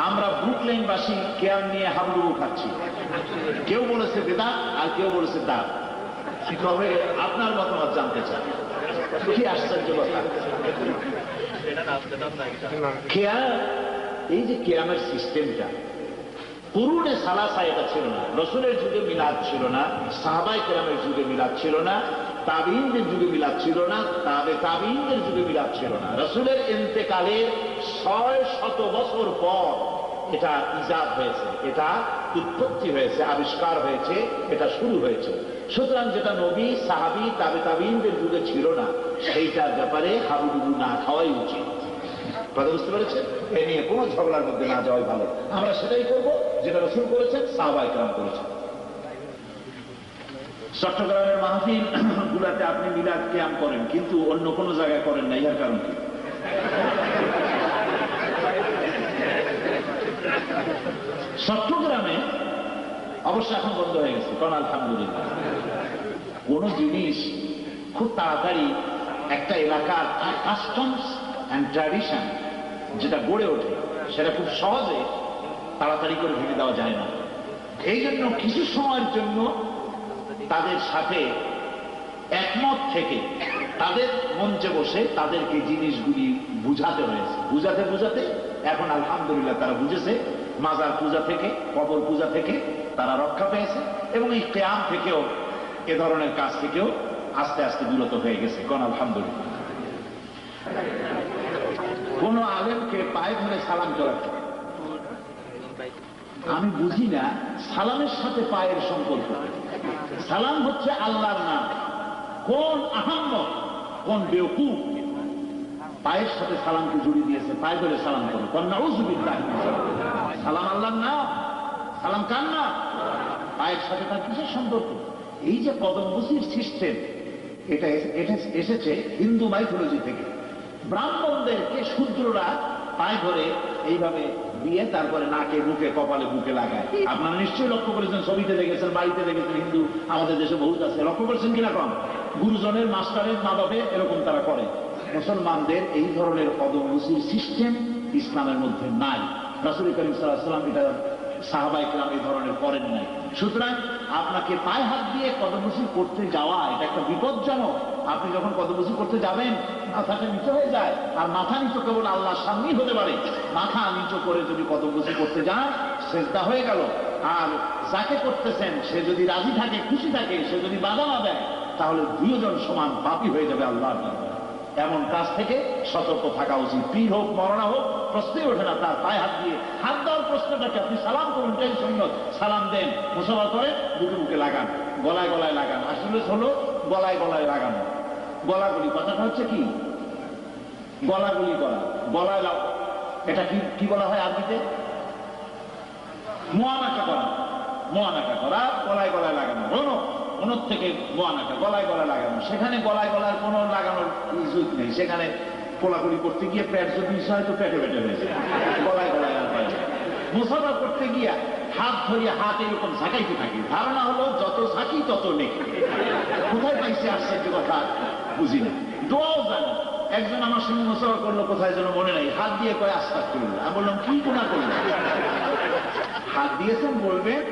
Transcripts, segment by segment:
আমরা ব্রুকলেনবাসী কেয়ার নিয়ে হাবুডুবু খাচ্ছি। কেউ বলেছে বেদাত আর কেউ বলেছে দাঁত। তবে আপনার মতামত জানতে চাই, কি আশ্চর্য কথা। কেয়ার, এই যে কেয়ামের সিস্টেমটা, কুরুনে সালাসা এটা ছিল না, রসুলের যুগে মিলাদ ছিল না, সাহাবাই কেরামের যুগে মিলাদ ছিল না, তাবিঈনদের যুগে মিলাদ ছিল না, তাবিঈনদের যুগে মিলাদ ছিল না। রসুলের ইন্তেকালের ৬০০ বছর পর এটা ইজাদ হয়েছে, এটা উৎপত্তি হয়েছে, আবিষ্কার হয়েছে, এটা শুরু হয়েছে। সুতরাং যেটা নবী, সাহাবী, তাবিঈনদের যুগে ছিল না, সেইটার ব্যাপারে হাবুডুবু না খাওয়াই উচিত। কথা বুঝতে পেরেছেন? এ নিয়ে কোনো ঝগড়ার মধ্যে না যাওয়াই ভালো। আমরা সেটাই করব যেটা রাসূল করেছেন, সাহাবায়ে কেরাম করেছেন। চট্টগ্রামের মাহফিল গুলাতে আপনি মিলাদ কিয়াম করেন, কিন্তু অন্য কোন জায়গায় করেন না, এর কারণ কি? চট্টগ্রামে অবশ্য এখন বন্ধ হয়ে গেছে, কারণ আলহামদুলিল্লাহ কোন জিনিস খুব তাড়াতাড়ি একটা এলাকার কাস্টমস অ্যান্ড ট্র্যাডিশন যেটা গড়ে ওঠে, সেটা খুব সহজে তাড়াতাড়ি করে ভেঙে দেওয়া যায় না। এই জন্য কিছু সময়ের জন্য তাদের সাথে একমত থেকে তাদের মঞ্চে বসে তাদেরকে জিনিসগুলি বুঝাতে হয়েছে। বুঝাতে বুঝাতে এখন আলহামদুলিল্লাহ তারা বুঝেছে, মাজার পূজা থেকে, কবর পূজা থেকে তারা রক্ষা পেয়েছে, এবং এই কিয়াম থেকেও, এ ধরনের কাজ থেকেও আস্তে আস্তে বিরত হয়ে গেছে। কোন আলহামদুলিল্লাহ। কোন আলেমকে পায়ে ধরে সালাম করাতে, আমি বুঝি না সালামের সাথে পায়ের সম্পর্ক। সালাম হচ্ছে আল্লাহর নাম। কোন আহাম্মক, কোন বেওকুফ পায়ের সাথে সালামকে জড়িয়ে দিয়েছে, পায়ে ধরে সালাম করো। নাউযুবিল্লাহ। সালাম আল্লাহর নাম, সালাম কার নাম? পায়ের সাথে তার কিসের সম্পর্ক? এই যে কদমবুসির সিস্টেম, এটা এসেছে হিন্দু মাইথোলজি থেকে। ব্রাহ্মণদেরকে শূদ্ররা পায়ে ধরে এইভাবে দিয়ে তারপরে নাকে, মুখে, কপালে, বুকে লাগায়। আপনারা নিশ্চয়ই লক্ষ্য করেছেন, ছবিতে দেখেছেন, বাড়িতে দেখেছেন, হিন্দু আমাদের দেশে বহুত আছে। লক্ষ্য করেছেন কিরকম? গুরুজনের, মাস্টারের, মা বাপে এরকম তারা করে। মুসলমানদের এই ধরনের কদমবুসির সিস্টেম ইসলামের মধ্যে নাই। রাসূল করিম সাল্লাল্লাহু আলাইহি ওয়াসাল্লাম এটা, সাহাবায়ে কেরাম এই ধরনের করেন নাই। সুতরাং আপনাকে পায়ে হাত দিয়ে কদমবুসি করতে যাওয়া এটা একটা বিপজ্জনক। আপনি যখন কদমবুসি করতে যাবেন, মাথাটা নিচু হয়ে যায়, আর মাথা নিচু কেবল আল্লাহর সামনেই হতে পারে। মাথা নিচু করে যদি কদমবুসি করতে যান, সেজদা হয়ে গেল। আর যাকে করতেছেন সে যদি রাজি থাকে, খুশি থাকে, সে যদি বাধা না দেয়, তাহলে দুইজন সমান পাপী হয়ে যাবে আল্লাহর দরবারে। এমন কাজ থেকে সতর্ক থাকা উচিত। পীর হোক, মরনা হোক, প্রশ্নই ওঠে না তার পায়ে হাত দিয়ে। হাত দেওয়ার প্রশ্নটাকে, আপনি সালাম করুন, এটাই সুন্নত। সালাম দেন, মুসাফা করে বুকে বুকে লাগান, গলায় গলায় লাগান। আসলে হলো গলায় গলায় লাগানো। গলাগুলি, কথাটা হচ্ছে কি? গলাগুলি করা, গলায় লাগানো। এটা কি বলা হয় আরবিতে? মুআনাকা করা। মুআনাকা করা, গলায় গলায় লাগানো। ওনর থেকে মুআনাকা, গলায় গলায় লাগানো। সেখানে গলায় গলায় কোনো লাগানোর সুযোগ নেই। সেখানে কোলাকুলি করতে গিয়ে পেট যদি হয়তো পেটে পেটে হয়েছে, গলায় গলায় লাগানো। মুসাফা করতে গিয়া হাত ধরিয়ে হাত এরকম ঝাঁকাইতে থাকি। ধারণা হলো যত ঝাঁকি তত নেই। কোথায় পাইছে আশ্চর্য কথা, বুঝি না। দোয়াও জানি। একজন আমার সঙ্গে মুসাফা করলো, কোথায় যেন মনে নাই, হাত দিয়ে কয় আস্তাগফিরুল্লাহ। আমি বললাম কি গুনাহ করলেন? হাত দিয়েছেন, বলবেন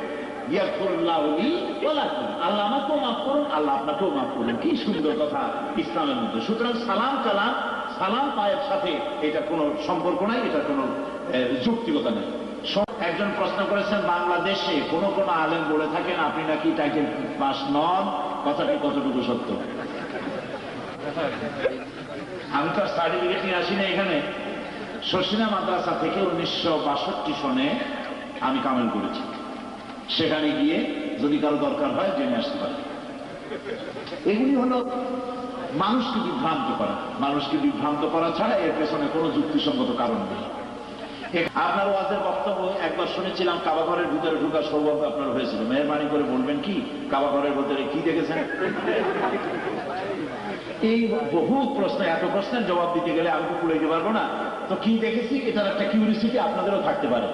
আল্লাহ আমাকেও মাফ করুন, আল্লাহ আপনাকেও মাফ করুন। কি সুন্দর কথা ইসলামের মধ্যে। সুতরাং সালাম কালাম, সালাম পায়ের সাথে এটা কোনো সম্পর্ক নাই, এটা কোনো যৌক্তিকতা নেই। একজন প্রশ্ন করেছেন, বাংলাদেশে কোন কোন আলেম বলে থাকেন আপনি নাকি টাইটেল পাস নন, কথাটি কতটুকু সত্য? আমি তো সার্টিফিকেট নিয়ে আসি না এখানে। শর্ষিনা মাদ্রাসা থেকে 1962 সনে আমি কামেল করেছি। সেখানে গিয়ে যদি কারো দরকার হয় জেনে আসতে পারে। এগুলি হলো মানুষকে বিভ্রান্ত করা। মানুষকে বিভ্রান্ত করা ছাড়া এর পেছনে কোনো যুক্তিসঙ্গত কারণ নেই। আপনার ওয়াজের বক্তব্য একবার শুনেছিলাম, কাবাঘরের ভিতরে ঢোকার সৌভাগ্য আপনার হয়েছিল। মেহরবানি করে বলবেন কি কাবাঘরের ভিতরে কি দেখেছেন? এই বহু প্রশ্ন, এত প্রশ্নের জবাব দিতে গেলে আমি তো কুলাইতে পারবো না। তো কি দেখেছি এটার একটা কিউরিসিটি আপনাদেরও থাকতে পারে।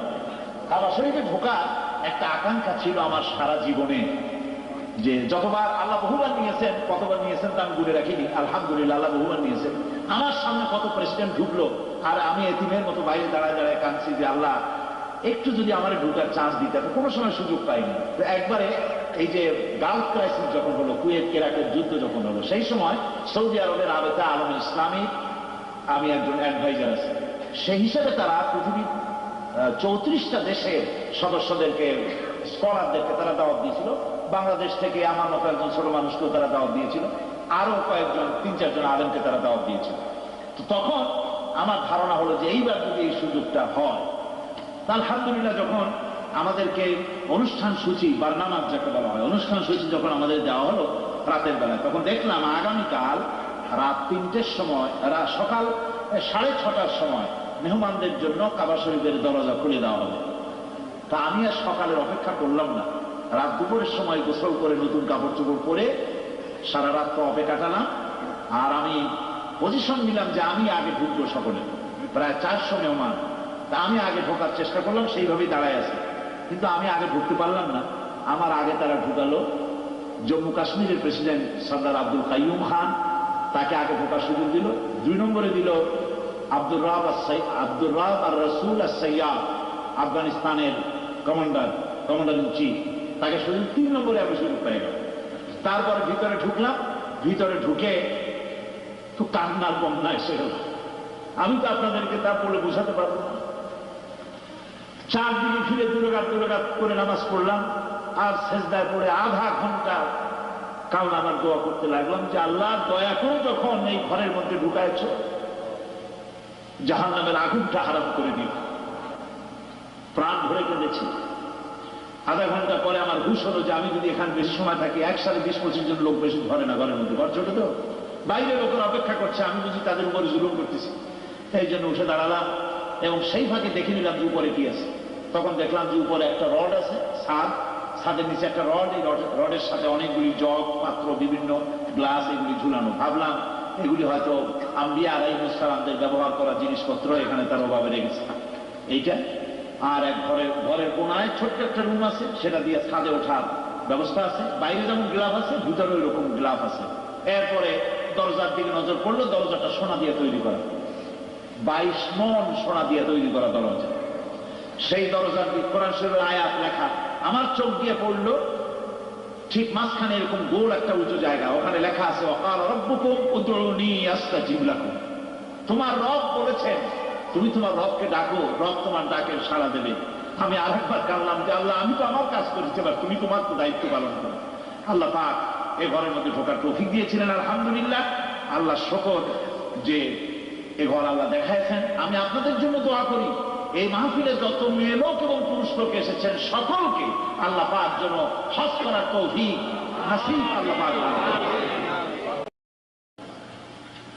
কাবা শরীফে ঢোকার একটা আকাঙ্ক্ষা ছিল আমার সারা জীবনে, যে যতবার আল্লাহ বহুবার নিয়েছেন, কতবার নিয়েছেন তা আমি গুনে রাখিনি। আলহামদুলিল্লাহ আল্লাহ বহুবার নিয়েছেন। আমার সামনে কত প্রেসিডেন্ট ঢুকলো, আর আমি এতিমের মতো বাইরে দাঁড়ায় দাঁড়ায় কাঁদছি যে আল্লাহ একটু যদি আমার ঢুকার চান্স দিতে, কোনো সময় সুযোগ পাইনি। তো একবারে এই যে গালফ ক্রাইসিস যখন হলো, কুয়েত কেরাকের যুদ্ধ যখন হলো, সেই সময় সৌদি আরবের রাবেতা আলম ইসলামী আমি একজন অ্যাডভাইজার আছি, সেই হিসেবে তারা পৃথিবীর 34টা দেশের সদস্যদেরকে, স্কলারদেরকে তারা দাওয়াত দিয়েছিল। বাংলাদেশ থেকে আমার মতো একজন ছোট মানুষকেও তারা দাওয়াত দিয়েছিল, আরো কয়েকজন 3-4 জন আলেমকে তারা দাওয়াত দিয়েছিল। তো তখন আমার ধারণা হলো যে এইবার যদি এই সুযোগটা হয়, আলহামদুলিল্লাহ যখন আমাদেরকে অনুষ্ঠান সূচি, বারনামাজ যাকে বলা হয়, অনুষ্ঠান সূচি যখন আমাদের দেওয়া হলো রাতের বেলায়, তখন দেখলাম আগামীকাল রাত 3টের সময়, সকাল 6:30টার সময় মেহমানদের জন্য কাবা শরীফের দরজা খুলে দেওয়া হবে। তা আমি আর সকালের অপেক্ষা করলাম না, রাত দুপুরের সময় গোসল করে নতুন কাপড় চোপড় পরে সারা রাত পে কাটালাম। আর আমি পজিশন নিলাম যে আমি আগে ঢুকবো, সকলে প্রায় 400 মেহমান। তা আমি আগে ঢোকার চেষ্টা করলাম, সেইভাবেই দাঁড়ায় আছে, কিন্তু আমি আগে ঢুকতে পারলাম না। আমার আগে তারা ঢুকালো জম্মু কাশ্মীরের প্রেসিডেন্ট সর্দার আব্দুল কাইয়ুম খান, তাকে আগে ঢোকার সুযোগ দিল। 2 নম্বরে দিল আব্দুর রাব আর রসুল সৈয়াদ, আফগানিস্তানের কমান্ডার ইন চিফ, তাকে সুযোগ। 3 নম্বরে আমি সুযোগ পেয়ে গেল। তারপরে ভিতরে ঢুকলাম, ভিতরে ঢুকে তো কান্নার বন্যা এসে গেল। আমি তো আপনাদেরকে তা বলে বোঝাতে পারবো না। 4 দিকে ফিরে 2 রাকাত করে নামাজ পড়লাম, আর সেজদায় পড়ে আধা ঘন্টা কাল আমার দোয়া করতে লাগলাম যে আল্লাহ দয়া করে যখন এই ঘরের মধ্যে ঢুকায়ছ, জাহান্নামের আগুনটা হারাম করে দিল। প্রাণ ভরে কেঁদেছি। আধা ঘন্টা পরে আমার হুশ হলো যে আমি যদি এখানে বেশি সময় থাকি, একসাথে 20-25 জন লোক বেশি ধরে না ঘরের মধ্যে, ঘর ছোট তো, বাইরে লোকের অপেক্ষা করছে, আমি বুঝি তাদের উপরে জুলুম করতেছি। এই জন্য উঠে দাঁড়ালাম এবং সেই ফাঁকে দেখে নিলাম যে উপরে কি আছে। তখন দেখলাম যে উপরে একটা রড আছে, ছাদের নিচে একটা রড, এই রডের সাথে অনেকগুলি জগ, পাত্র, বিভিন্ন গ্লাস এগুলি ঝুলানো। ভাবলাম এগুলি হয়তো আম্বিয়া আলাইহিস সালামদের ব্যবহার করা জিনিসপত্র এখানে তার অভাবে রেখেছে। এইটা আর এক ঘরের কোনায় ছোট্ট একটা রুম আছে, সেটা দিয়ে ছাদে ওঠার ব্যবস্থা আছে। বাইরে যেমন গ্লাফ আছে, ভিতরে ওই রকম গ্লাফ আছে। এরপরে দরজার দিকে নজর পড়লো, দরজাটা সোনা দিয়ে তৈরি করা, 22 মণ সোনা দিয়ে তৈরি করা দরজা। সেই দরজার দিকে কোরআন শরীফের আয়াত লেখা। আমার চোখ দিয়ে পড়লো ঠিক মাঝখানে এরকম গোল একটা উঁচু জায়গা, ওখানে লেখা আছে ওয়াকাল রাব্বুকুম উদউনি আস্তাজিব লাকুম। তোমার রব বলেছেন তুমি তোমার রবকে ডাকো, রব তোমার ডাকের সাড়া দেবে। আমি আরেকবার কাঁদলাম যে আল্লাহ আমি তো আমার কাজ করেছি, এবার তুমি তোমার তো দায়িত্ব পালন করো। আল্লাহ পাক এ ঘরের মধ্যে ঢোকার তৌফিক দিয়েছিলেন, আলহামদুলিল্লাহ। আল্লাহ শুকর যে এ ঘর আল্লাহ দেখাইছেন। আমি আপনাদের জন্য দোয়া করি, এই মাহফিলে যত মেয়ে লোক এবং পুরুষ লোক এসেছেন সকলকে আল্লাহ পাক যেন হজ করার তৌফিক নসিব আল্লাহ পাক দান করেন।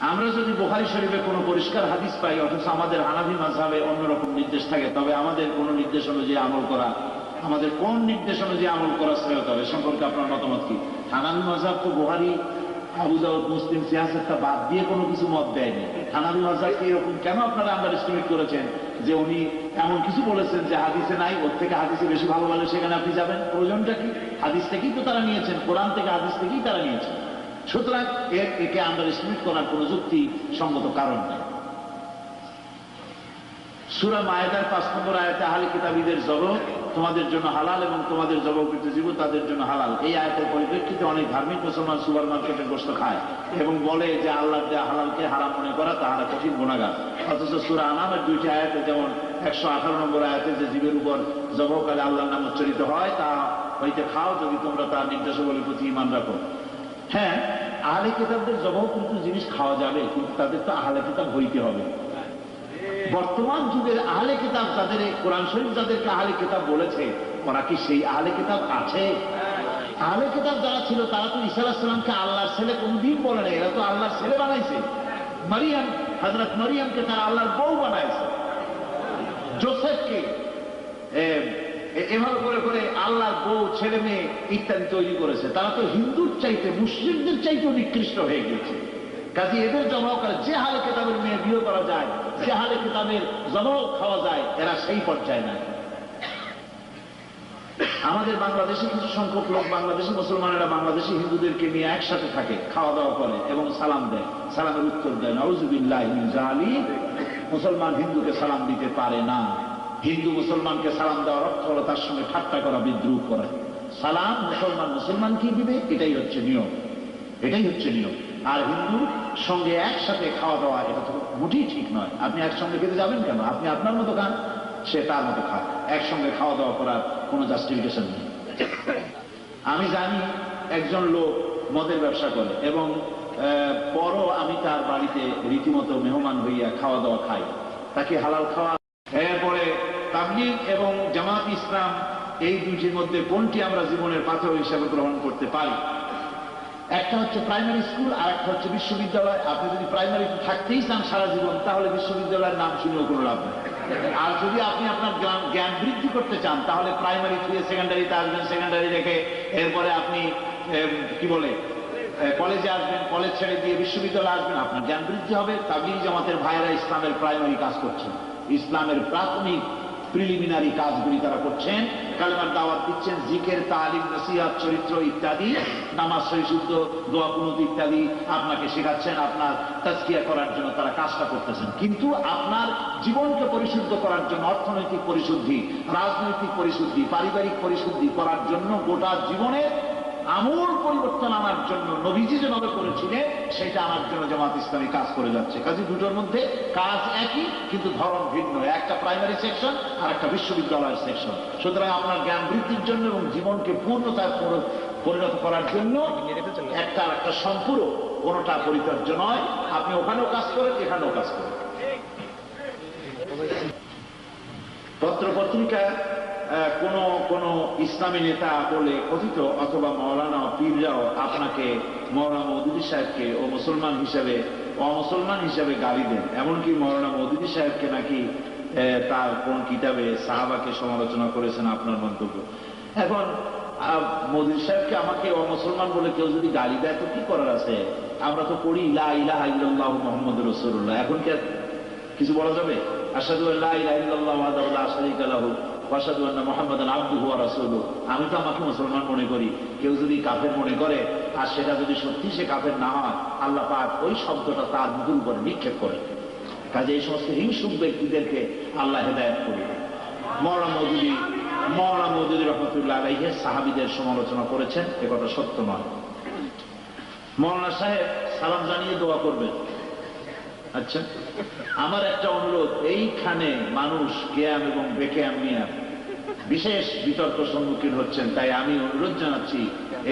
আমরা যদি বুখারী শরীফে কোনো পরিষ্কার হাদিস পাই, অথচ আমাদের হানাফি মাযহাবে অন্যরকম নির্দেশ থাকে, তবে আমাদের কোন নির্দেশ অনুযায়ী আমল করা, আমাদের কোন নির্দেশ অনুযায়ী আমল করা শ্রেয় হবে সম্পর্কে আপনার মতামত কি? হানাফি মাযহাব তো বুখারী, আবু দাউদ, মুসলিম, সিয়াসতটা বাদ দিয়ে কোনো কিছু মত দেয়নি। হানাফি মাযহাবকে এরকম কেন আপনারা আন্ডার এস্টিমেট করেছেন যে উনি এমন কিছু বলেছেন যে হাদিসে নাই, ওর থেকে হাদিসে বেশি ভালো বলে, সেখানে আপনি যাবেন? প্রয়োজনটা কি? হাদিস থেকেই তো তারা নিয়েছেন, কোরআন থেকে হাদিস থেকেই তারা নিয়েছেন। সুতরাং একে আন্ডার এস্টিমেট করার কোন যুক্তি সঙ্গত কারণ নেই। সূরা মায়েদার 5 নম্বর আয়াতে আহলে কিতাবীদের জবহ তোমাদের জন্য হালাল এবং তোমাদের জবহকৃত জীব তাদের জন্য হালাল। এই আয়াতের পরিপ্রেক্ষিতে অনেক ধার্মিক মুসলমান সুপার মার্কেটের গোশত খায় এবং বলে যে আল্লাহ দেয়া হালালকে হারাম মনে করা তাহারা কঠিন গুনাহগার। অথচ সূরা আনামের 2টি আয়াতে, যেমন 118 নম্বর আয়াতে যে জীবের উপর জবহকালে আল্লাহর নাম উচ্চারিত হয় তা হইতে খাও যদি তোমরা তার নির্দেশাবলীর প্রতি ঈমান রাখো। হ্যাঁ, আহলে কিতাবদের জবহকৃত জিনিস খাওয়া যাবে, কিন্তু তাদের তো আহলে কিতাব হইতে হবে। বর্তমান যুগের আহলে কিতাব যাদের, কোরআন শরীফ যাদেরকে আহলে কিতাব বলেছে, ওরা কি সেই আহলে কিতাব আছে? আহলে কিতাব যারা ছিল তারা তো ঈসা আলাইহিস সালামকে আল্লাহর ছেলে কোনদিন বলে না, এরা তো আল্লাহর ছেলে বানাইছে। মারিয়াম, হযরত মারিয়ামকে তারা আল্লাহর বউ বানাইছে। জোসেফকে এভাবে করে করে আল্লাহর বউ, ছেলে মেয়ে ইত্যাদি তৈরি করেছে। তারা তো হিন্দুর চাইতে, মুসলিমদের চাইতে নিকৃষ্ট হয়ে গিয়েছে। কাজে এদের জবাব করে, যে হালে কিতাবের মেয়ে বিয়ে করা যায়, যে হালে কিতাবের জবাব খাওয়া যায়, এরা সেই পর্যায়ে নাই। আমাদের বাংলাদেশে কিছু সংখ্যক লোক, বাংলাদেশি মুসলমানেরা বাংলাদেশি হিন্দুদেরকে নিয়ে একসাথে থাকে, খাওয়া দাওয়া করে এবং সালাম দেয়, সালামের উত্তর দেয়। নাউযুবিল্লাহি মিন যালিক। মুসলমান হিন্দুকে সালাম দিতে পারে না। হিন্দু মুসলমানকে সালাম দেওয়ার অর্থ হলো তার সঙ্গে ঠাট্টা করা, বিদ্রুপ করা। সালাম মুসলমান কি দিবে, এটাই হচ্ছে নিয়ম, এটাই হচ্ছে নিয়ম। আর হিন্দুর সঙ্গে একসাথে খাওয়া দাওয়া এটা তো মোটেই ঠিক নয়। আপনি একসঙ্গে খেতে যাবেন কেন? আপনি আপনার মতো খান, সে তার মতো খান, একসঙ্গে খাওয়া দাওয়া করার কোনো জাস্টিফিকেশন নেই। আমি জানি একজন লোক মদের ব্যবসা করে এবং পরও আমি তার বাড়িতে রীতিমতো মেহমান হইয়া খাওয়া দাওয়া খাই, তাকে হালাল খাওয়া। এরপরে তাবলীগ এবং জামাত ইসলাম এই দুইটির মধ্যে কোনটি আমরা জীবনের পাথর হিসাবে গ্রহণ করতে পারি? একটা হচ্ছে প্রাইমারি স্কুল আর একটা হচ্ছে বিশ্ববিদ্যালয়। আপনি যদি প্রাইমারিতে থাকতেই চান সারা জীবন, তাহলে বিশ্ববিদ্যালয়ের নাম শুনেও কোনো লাভ নেই। আর যদি আপনি আপনার জ্ঞান বৃদ্ধি করতে চান, তাহলে প্রাইমারি থেকে সেকেন্ডারিতে আসবেন, সেকেন্ডারি রেখে এরপরে আপনি কি বলে কলেজে আসবেন, কলেজ ছেড়ে দিয়ে বিশ্ববিদ্যালয়ে আসবেন, আপনার জ্ঞান বৃদ্ধি হবে। তাবলীগ জামাতের ভাইয়েরা ইসলামের প্রাইমারি কাজ করছেন, ইসলামের প্রাথমিক প্রিলিমিনারি কাজগুলি তারা করছেন, কালেমার দাওয়াত দিচ্ছেন, জিকের, তালিম, নসিহত, চরিত্র ইত্যাদি, নামাজ, শুদ্ধ, দোয়া, কুনুত ইত্যাদি আপনাকে শেখাচ্ছেন, আপনার তাজকিয়া করার জন্য তারা কাজটা করতেছেন। কিন্তু আপনার জীবনকে পরিশুদ্ধ করার জন্য, অর্থনৈতিক পরিশুদ্ধি, রাজনৈতিক পরিশুদ্ধি, পারিবারিক পরিশুদ্ধি করার জন্য, গোটা জীবনের আমূল পরিবর্তন আনার জন্য নবীজি যেভাবে করেছিলেন সেটা আনার জন্য জামাত ইসলামী কাজ করে যাচ্ছে। কাজে দুটোর মধ্যে কাজ একই কিন্তু ধরন ভিন্ন, একটা প্রাইমারি সেকশন আর একটা বিশ্ববিদ্যালয়ের সেকশন। সুতরাং আপনার জ্ঞান বৃদ্ধির জন্য এবং জীবনকে পূর্ণতায় পরিণত করার জন্য একটা একটা সম্পূরক, কোনোটা পরিচর্য নয়। আপনি ওখানেও কাজ করেন, এখানেও কাজ করেন। পত্র পত্রিকা কোন ইসলামী নেতা বলে কথিত অথবা মাওলানা পীররাও আপনাকে, মাওলানা মওদুদী সাহেবকে ও মুসলমান হিসেবে অমুসলমান হিসেবে গালি দেন। এমনকি মাওলানা মওদুদী সাহেবকে নাকি তার কোন কিতাবে সাহাবাকে সমালোচনা করেছেন আপনার মন্তব্য। এখন মওদুদী সাহেবকে আমাকে অমুসলমান বলে কেউ যদি গালি দেয় তো কি করার আছে? আমরা তো পড়ি লা ইলাহা ইল্লাল্লাহু মুহাম্মাদুর রাসূলুল্লাহ। এখন কি কিছু বলা যাবে? আশহাদু আল্লা ইলাহা ইল্লাল্লাহু ওয়াহদাহু লা শারীকা লাহু ওয়া আশহাদু আন্না মুহাম্মাদান আবদুহু ওয়া রাসূলুহু। আমি তো আমাকে মুসলমান মনে করি, কেউ যদি কাফের মনে করে আর সেটা যদি সত্যি সে কাফের না হয়, আল্লাহ পাক ওই শব্দটা তার মুখের উপরে নিক্ষেপ করে। কাজে এই সমস্ত হিংসুক ব্যক্তিদেরকে আল্লাহ হেদায়েত করে। মাওলানা মওদুদী রহমাতুল্লাহ আলাইহি সাহাবীদের সমালোচনা করেছেন, এ কথা সত্য নয়। মাওলানা সাহেব সালাম জানিয়ে দোয়া করবেন। আচ্ছা, আমার একটা অনুরোধ, এইখানে মানুষ কেয়াম এবং বেকেয়াম নিয়ে বিশেষ বিতর্ক সম্মুখীন হচ্ছেন, তাই আমি অনুরোধ জানাচ্ছি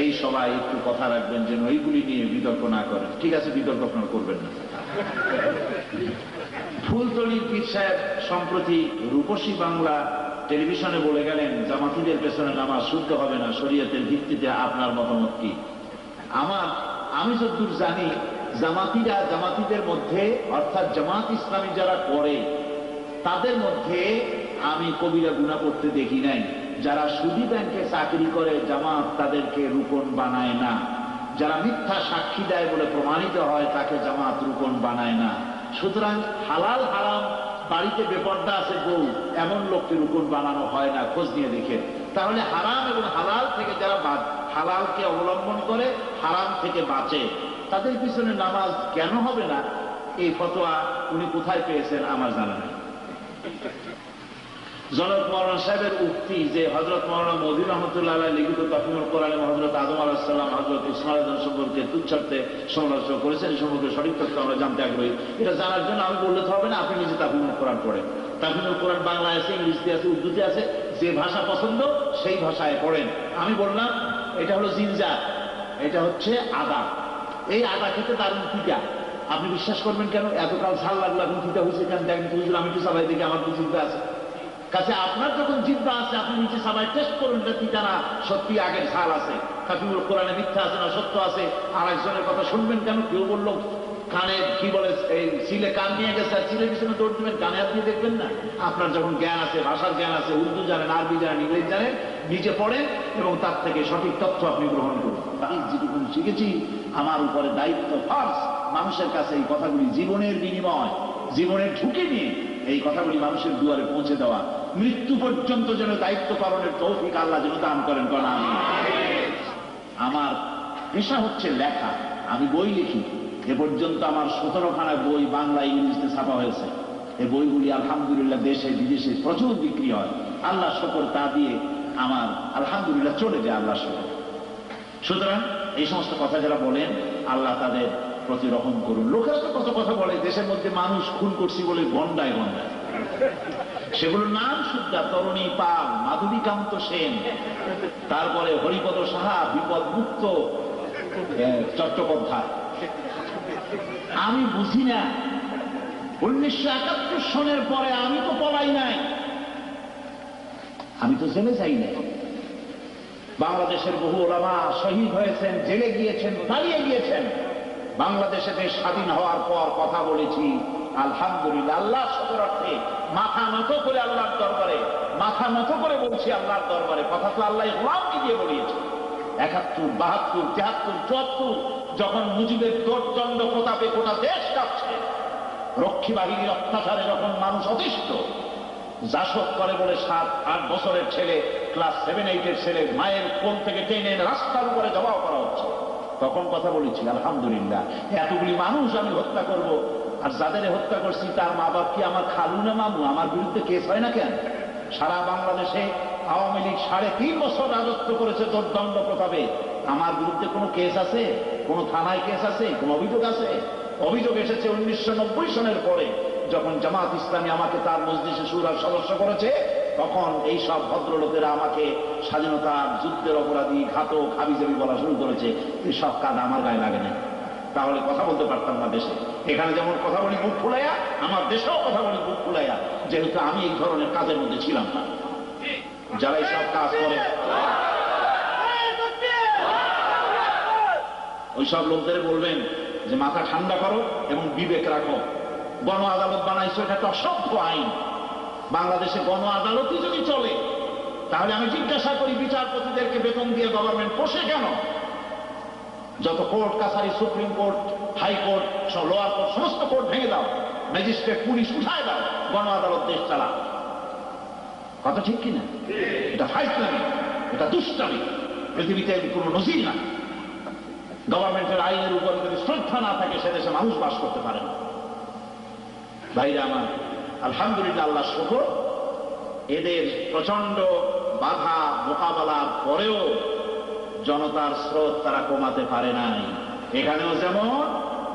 এই সবাই একটু কথা রাখবেন যেন এইগুলি নিয়ে বিতর্ক না করেন। ঠিক আছে, বিতর্ক আপনারা করবেন না। ফুলতলী পীর সাহেব সম্প্রতি রূপসী বাংলা টেলিভিশনে বলে গেলেন জামাতিদের পেছনে নামাজ শুদ্ধ হবে না, শরীয়তের ভিত্তিতে আপনার মতামত কি? আমি যতদূর জানি জামাতিদের মধ্যে, অর্থাৎ জামাত ইসলামী যারা করে তাদের মধ্যে আমি কবিরা গুনাহ করতে দেখি নাই। যারা সুদী ব্যাংকে চাকরি করে জামাত তাদেরকে রুকন বানায় না, যারা মিথ্যা সাক্ষী দেয় বলে প্রমাণিত হয় তাকে জামাত রুকন বানায় না। সুতরাং হালাল হারাম, বাড়িতে বেপর্দা আছে বউ, এমন লোককে রুকন বানানো হয় না, খোঁজ নিয়ে দেখে। তাহলে হারাম এবং হালাল থেকে যারা হালালকে অবলম্বন করে হারাম থেকে বাঁচে, তাদের পিছনে নামাজ কেন হবে না? এই ফতোয়া উনি কোথায় পেয়েছেন আমার জানা নেই। জনক মাওলানা সাহেবের উক্তি যে হযরত মাওলানা মওদুদী রহমাতুল্লাহ আলাইহি লিখিত তাফসীরুল কোরআনে হযরত আদম আলাইহিস সালাম হযরত ঈসা আলাইহিস সালাম সম্পর্কে তুচ্ছার্থে সমালোচনা করেছেন, এই সম্পর্কে সঠিক তথ্য আমরা জানতে আগ্রহী। এটা জানার জন্য আমি বললে তো হবে না, আপনি নিজে তাফসীরুল কোরআন পড়েন। তাফসীরুল কোরআন বাংলায় আছে, ইংরেজিতে আছে, উর্দুতে আছে, যে ভাষা পছন্দ সেই ভাষায় পড়েন। আমি বললাম এটা হলো জিনজার, এটা হচ্ছে আদা। এই আদা খেতে দারুণ তিতা। আপনি বিশ্বাস করবেন কেন? এতকাল ঝাল লাগলো, এখন তিতা হয়েছে কেন? দেখেন হুজুর, আমি একটু সবাই দেখি আমার তো জিব্বা আছে। কাছে আপনার যখন জিব্বা আছে আপনি নিচে সবাই টেস্ট করুন যে তিতা না সত্যি আগের ঝাল আছে। তাফসীরুল কোরআনে মিথ্যা আছে না সত্য আছে। আর একজনের কথা শুনবেন কেন? কেউ বললো কানে কি বলে, এই সিলে কান নিয়ে গেছে আর সিলের পিছনে দৌড় দিবেন, কানে হাত দিয়ে দেখবেন না? আপনার যখন জ্ঞান আছে, ভাষার জ্ঞান আছে, উর্দু জানেন, আরবি জানেন, ইংরেজি জানেন, নিজে পড়েন এবং তার থেকে সঠিক তথ্য আপনি গ্রহণ করুন। আমি যেটুকু শিখেছি আমার উপরে দায়িত্ব, ফার্স মানুষের কাছে এই কথাগুলি জীবনের বিনিময়, জীবনের ঝুঁকি নিয়ে এই কথাগুলি মানুষের দুয়ারে পৌঁছে দেওয়া, মৃত্যু পর্যন্ত যেন দায়িত্ব পালনের তৌফিক আল্লাহ যেন দান করেন। কারণ আমার পেশা হচ্ছে লেখা, আমি বই লিখি। এ পর্যন্ত আমার 17খানা বই বাংলা ইংরেজিতে ছাপা হয়েছে। এই বইগুলি আলহামদুলিল্লাহ দেশে বিদেশে প্রচুর বিক্রি হয়। আল্লাহ শুকর, তা দিয়ে আমার আলহামদুলিল্লাহ চলে যায় আল্লাহ শুকর। সুতরাং এই সমস্ত কথা যারা বলেন, আল্লাহ তাদের প্রতি রহম করুন। লোকেরা তো কত কথা বলে, দেশের মধ্যে মানুষ খুন করছি বলে গন্ডায় গন্ডায়, সেগুলোর নাম শুদ্ধা, তরুণী পাল, মাধবীকান্ত সেন, তারপরে হরিপদ সাহা, বিপদ মুক্ত চট্টোপাধ্যায়। আমি বুঝি না, 1971 সনের পরে আমি তো পলাই নাই, আমি তো জেলে যাই নাই। বাংলাদেশের বহু ওলামা শহীদ হয়েছেন, জেলে গিয়েছেন, পালিয়ে গিয়েছেন। বাংলাদেশে দেশ স্বাধীন হওয়ার পর কথা বলেছি আলহামদুলিল্লাহ, আল্লাহ শুকরার্থে মাথা নত করে আল্লাহর দরবারে, মাথা নত করে বলছি আল্লাহর দরবারে। কথা তো আল্লাহ গোলামকে দিয়ে বলিয়েছে। 71, 72, 73, 74 যখন মুজিবের দোর্দণ্ড প্রতাপে গোটা দেশ কাঁপছে, রক্ষী বাহিনীর অত্যাচারে যখন মানুষ অতিষ্ঠ, জাসদ করে বলে 7-8 বছরের ছেলে, ক্লাস 7-8 ছেলে মায়ের কোল থেকে টেনে রাস্তার উপরে জবাও করা হচ্ছে, তখন কথা বলেছি আলহামদুলিল্লাহ, এতগুলি মানুষ আমি হত্যা করব, আর যাদের হত্যা করছি তার মা বাপ কি আমার খালু না মামু? আমার বিরুদ্ধে কেস হয় না কেন? সারা বাংলাদেশে আওয়ামী লীগ 3.5 বছর রাজত্ব করেছে দোর্দণ্ড প্রতাপে, আমার বিরুদ্ধে কোনো কেস আছে? কোনো থানায় কেস আছে? কোনো অভিযোগ আছে? অভিযোগ এসেছে 1990 সনের পরে, যখন জামাত ইসলামী আমাকে তার মজলিসে শুরার সদস্য করেছে, তখন এই সব ভদ্রলোকেরা আমাকে স্বাধীনতার যুদ্ধের অপরাধী, ঘাতক, হাবিজাবি বলা শুরু করেছে। এই সব কাজ আমার গায়ে লাগে না, তাহলে কথা বলতে পারতাম না দেশে। এখানে যেমন কথা বলি বুক ফুলাইয়া, আমার দেশেও কথা বলি বুক ফুলাইয়া, যেহেতু আমি এই ধরনের কাজের মধ্যে ছিলাম না। যারা এই সব কাজ করে ওই সব লোকদের বলবেন যে মাথা ঠান্ডা করো এবং বিবেক রাখো। গণ আদালত বানাইছো, এটা একটা অসভ্য আইন। বাংলাদেশে গণ আদালতই যদি চলে, তাহলে আমি জিজ্ঞাসা করি বিচারপতিদেরকে বেতন দিয়ে গভর্নমেন্ট পোষে কেন? যত কোর্ট কাছারি, supreme court, high court, lower court, সমস্ত কোর্ট ভেঙে দাও, ম্যাজিস্ট্রেট, পুলিশ উঠায় দাও, গণ আদালত দেশ চালা। কথা ঠিক কিনা? এটা ফাইজলামি, এটা দুষ্টামি, পৃথিবীতে কোনো নজির না। গভর্নমেন্টের আইনের উপর যদি শ্রদ্ধা না থাকে, সে দেশে মানুষ বাস করতে পারে না। ভাইরা আমার, আলহামদুলিল্লাহ, আল্লাহ শুকর, এদের প্রচন্ড বাধা মোকাবেলার পরেও জনতার স্রোত তারা কমাতে পারে নাই। এখানেও যেমন,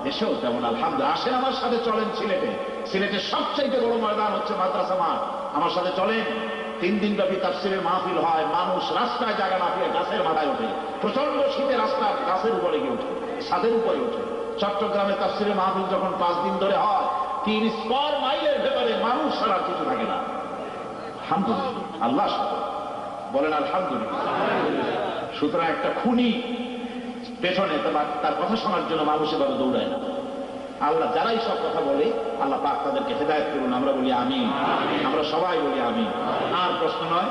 দেশেও তেমন আলহামদুলিল্লাহ। আসেন আমার সাথে, চলেন সিলেটে। সিলেটের সবচাইতে বড় ময়দান হচ্ছে মাদ্রাসা মাঠ। আমার সাথে চলেন, 3 দিন ব্যাপী তাফসীরের মাহফিল হয়। মানুষ রাস্তায় জায়গা না পেয়ে গাছের মাথায় ওঠে, প্রচন্ড শীতে রাস্তার গাছের উপরে গিয়ে ওঠে, ছাদের উপরে ওঠে। চট্টগ্রামে তাফসীরের মাহফিল যখন 5 দিন ধরে হয়, 3 স্কয়ার মাইলের ভেতরে মানুষ ছাড়া কিছু থাকে না। আলহামদুলিল্লাহ, আল্লাহ বলেন আলহামদুলিল্লাহ। সুতরাং একটা খুনি পেছনে তার কথা শোনার জন্য মানুষ এভাবে দৌড়ায় না। আল্লাহ যারাই সব কথা বলে, আল্লাহ পাক তাদেরকে হেদায়েত করুন। আমরা বলি আমিন, আমরা সবাই বলি আমিন। আর প্রশ্ন নয়।